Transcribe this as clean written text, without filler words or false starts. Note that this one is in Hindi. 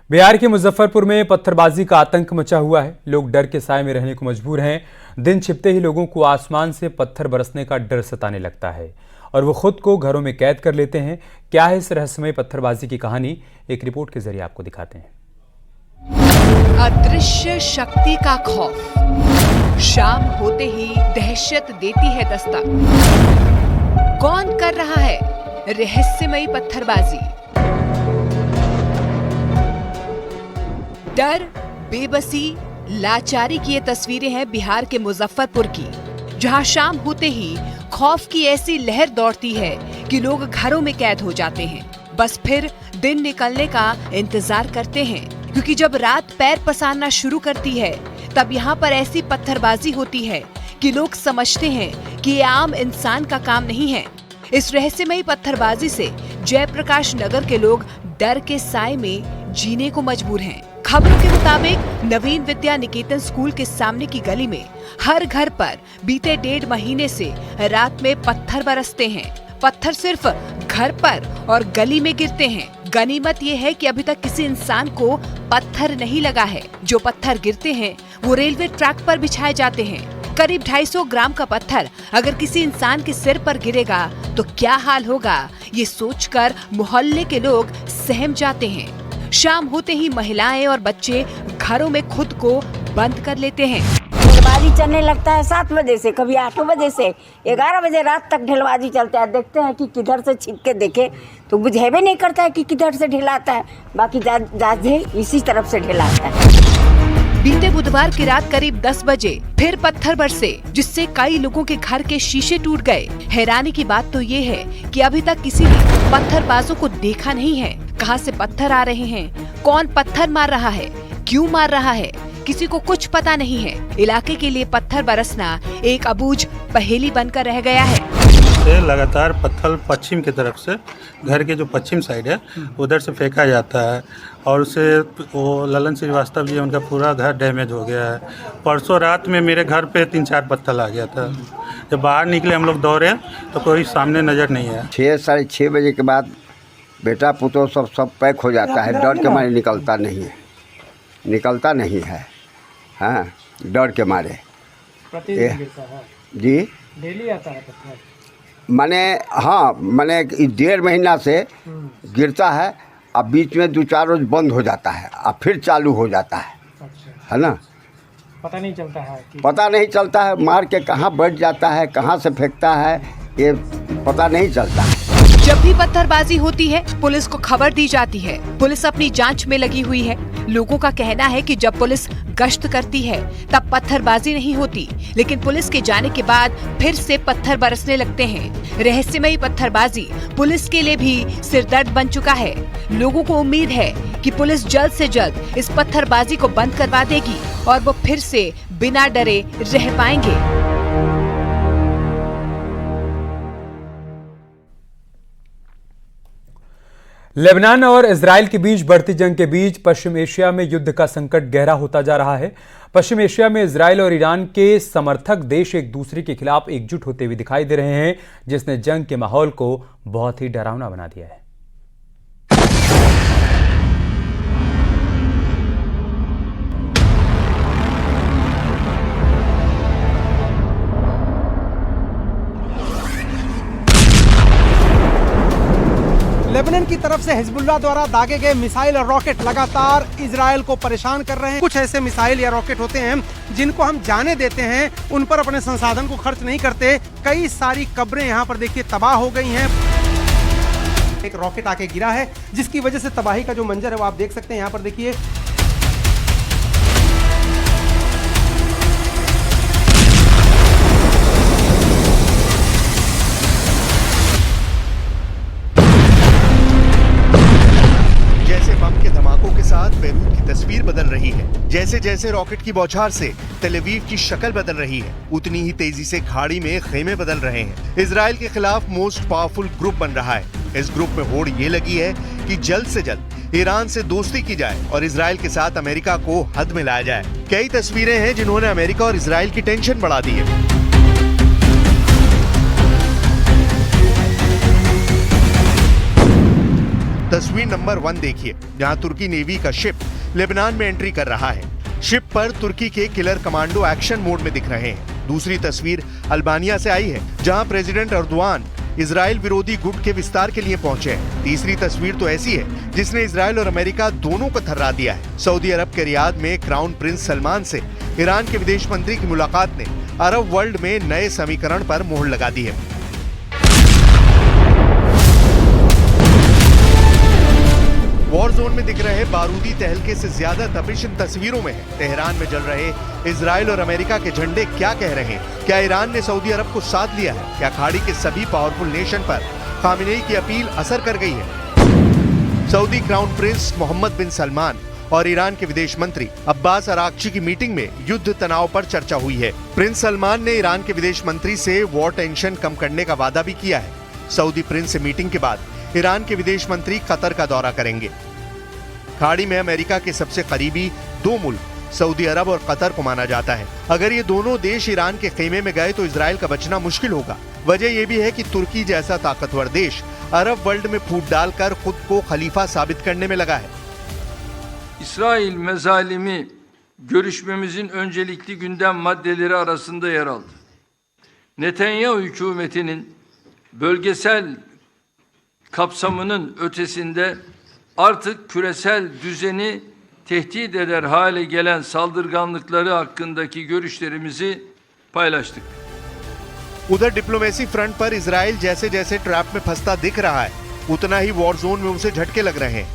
बिहार के मुजफ्फरपुर में पत्थरबाजी का आतंक मचा हुआ है। लोग डर के साए में रहने को मजबूर हैं। दिन छिपते ही लोगों को आसमान से पत्थर बरसने का डर सताने लगता है और वो खुद को घरों में कैद कर लेते हैं। क्या है इस रहस्यमय पत्थरबाजी की कहानी, एक रिपोर्ट के जरिए आपको दिखाते हैं। अदृश्य शक्ति का खौफ, शाम होते ही दहशत देती है दस्तक। कौन कर रहा है रहस्यमयी पत्थरबाजी? डर, बेबसी, लाचारी की ये तस्वीरें हैं बिहार के मुजफ्फरपुर की, जहां शाम होते ही खौफ की ऐसी लहर दौड़ती है कि लोग घरों में कैद हो जाते हैं। बस फिर दिन निकलने का इंतजार करते हैं, क्योंकि जब रात पैर पसारना शुरू करती है तब यहाँ पर ऐसी पत्थरबाजी होती है कि लोग समझते हैं कि ये आम इंसान का काम नहीं है। इस रहस्यमयी पत्थरबाजी से जयप्रकाश नगर के लोग डर के साए में जीने को मजबूर हैं। खबरों के मुताबिक नवीन विद्या निकेतन स्कूल के सामने की गली में हर घर पर बीते 1.5 महीने से रात में पत्थर बरसते हैं। पत्थर सिर्फ घर पर और गली में गिरते हैं। गनीमत ये है कि अभी तक किसी इंसान को पत्थर नहीं लगा है। जो पत्थर गिरते हैं वो रेलवे ट्रैक पर बिछाए जाते हैं। करीब 250 ग्राम का पत्थर अगर किसी इंसान के सिर पर गिरेगा तो क्या हाल होगा, ये सोचकर मोहल्ले के लोग सहम जाते हैं। शाम होते ही महिलाएं और बच्चे घरों में खुद को बंद कर लेते हैं। ढेलबाजी चलने लगता है 7 बजे से, कभी 8 बजे से 11 बजे रात तक ढेलबाजी चलता है। देखते हैं कि किधर से छिप के देखे तो बुझेबे नहीं करता है कि किधर से ढेलाता है। बाकी जाजे इसी तरफ से ढेलाता है। बीते बुधवार की रात करीब 10 बजे फिर पत्थर बरसे, जिससे कई लोगों के घर के शीशे टूट गए। हैरानी की बात तो ये है कि अभी तक किसी ने पत्थरबाजों को देखा नहीं है। कहां से पत्थर आ रहे हैं, कौन पत्थर मार रहा है, क्यों मार रहा है, किसी को कुछ पता नहीं है। इलाके के लिए पत्थर बरसना एक अबूझ पहेली बनकर रह गया है। लगातार पत्थर पश्चिम की तरफ से, घर के जो पश्चिम साइड है उधर से फेंका जाता है और उससे वो ललन श्रीवास्तव जी उनका पूरा घर डैमेज हो गया है। परसों रात में मेरे घर पे 3-4 पत्थर आ गया था। जब बाहर निकले हम लोग दौड़े तो कोई सामने नज़र नहीं है। 6-6:30 बजे के बाद बेटा पुतो सब पैक हो जाता है। डर के मारे निकलता नहीं है। हाँ, डर के मारे जी डेली आता है पत्थर। माने 1.5 महीना से गिरता है। अब बीच में 2-4 रोज बंद हो जाता है, अब फिर चालू हो जाता है। अच्छा। है ना, पता नहीं चलता है कि... पता नहीं चलता है, मार के कहाँ बैठ जाता है, कहाँ से फेंकता है, ये पता नहीं चलता। जब भी पत्थरबाजी होती है पुलिस को खबर दी जाती है। पुलिस अपनी जांच में लगी हुई है। लोगों का कहना है कि जब पुलिस गश्त करती है तब पत्थरबाजी नहीं होती, लेकिन पुलिस के जाने के बाद फिर से पत्थर बरसने लगते हैं। रहस्यमयी पत्थरबाजी पुलिस के लिए भी सिरदर्द बन चुका है। लोगों को उम्मीद है कि पुलिस जल्द से जल्द इस पत्थरबाजी को बंद करवा देगी और वो फिर से बिना डरे रह पाएंगे। लेबनान और इजराइल के बीच बढ़ती जंग के बीच पश्चिम एशिया में युद्ध का संकट गहरा होता जा रहा है। पश्चिम एशिया में इजराइल और ईरान के समर्थक देश एक दूसरे के खिलाफ एकजुट होते हुए दिखाई दे रहे हैं, जिसने जंग के माहौल को बहुत ही डरावना बना दिया है। लेबनान की तरफ से हिजबुल्लाह द्वारा दागे गए मिसाइल और रॉकेट लगातार इजराइल को परेशान कर रहे हैं। कुछ ऐसे मिसाइल या रॉकेट होते हैं जिनको हम जाने देते हैं, उन पर अपने संसाधन को खर्च नहीं करते। कई सारी कब्रें यहाँ पर देखिए तबाह हो गई हैं। एक रॉकेट आके गिरा है जिसकी वजह से तबाही का जो मंजर है वो आप देख सकते हैं। यहाँ पर देखिए बेरूत की तस्वीर बदल रही है। जैसे जैसे रॉकेट की बौछार से तेल अवीव की शक्ल बदल रही है, उतनी ही तेजी से खाड़ी में खेमे बदल रहे हैं। इजराइल के खिलाफ मोस्ट पावरफुल ग्रुप बन रहा है। इस ग्रुप में होड़ ये लगी है कि जल्द से जल्द ईरान से दोस्ती की जाए और इजराइल के साथ अमेरिका को हद में लाया जाए। कई तस्वीरें हैं जिन्होंने अमेरिका और इजराइल की टेंशन बढ़ा दी है। तस्वीर नंबर 1 देखिए, जहां तुर्की नेवी का शिप लेबनान में एंट्री कर रहा है। शिप पर तुर्की के किलर कमांडो एक्शन मोड में दिख रहे हैं। दूसरी तस्वीर अल्बानिया से आई है, जहां प्रेसिडेंट एर्दोआन इजराइल विरोधी गुट के विस्तार के लिए पहुंचे हैं। तीसरी तस्वीर तो ऐसी है जिसने इजराइल और अमेरिका दोनों को थर्रा दिया है। सऊदी अरब के रियाद में क्राउन प्रिंस सलमान से ईरान के विदेश मंत्री की मुलाकात ने अरब वर्ल्ड में नए समीकरण पर मोहर लगा दी है। वॉर जोन में दिख रहे बारूदी तहलके से ज्यादा तपिश इन तस्वीरों में है। तेहरान में जल रहे इजराइल और अमेरिका के झंडे क्या कह रहे हैं? क्या ईरान ने सऊदी अरब को साथ लिया है? क्या खाड़ी के सभी पावरफुल नेशन पर खामेनेई की अपील असर कर गई है? सऊदी क्राउन प्रिंस मोहम्मद बिन सलमान और ईरान के विदेश मंत्री अब्बास अराक्ची की मीटिंग में युद्ध तनाव पर चर्चा हुई है। प्रिंस सलमान ने ईरान के विदेश मंत्री से वॉर टेंशन कम करने का वादा भी किया है। सऊदी प्रिंस से मीटिंग के बाद ईरान के विदेश मंत्री कतर का दौरा करेंगे। खाड़ी में अमेरिका के सबसे करीबी 2 मुल्क सऊदी अरब और कतर को माना जाता है। अगर ये दोनों देश ईरान के खेमे में गए तो इजराइल का बचना मुश्किल होगा। वजह यह भी है कि तुर्की जैसा ताकतवर देश अरब वर्ल्ड में फूट डालकर खुद को खलीफा साबित करने में लगा है। İsrail mezalimi görüşmemizin öncelikli gündem maddeleri arasında yer aldı. Netanyahu hükümetinin bölgesel kapsamının ötesinde artık küresel düzeni tehdit eder hale gelen saldırganlıkları hakkındaki görüşlerimizi paylaştık. उधर डिप्लोमेसी फ्रंट पर इजराइल जैसे जैसे ट्रैप में फंसता दिख रहा है, उतना ही वॉर जोन में उसे झटके लग रहे हैं।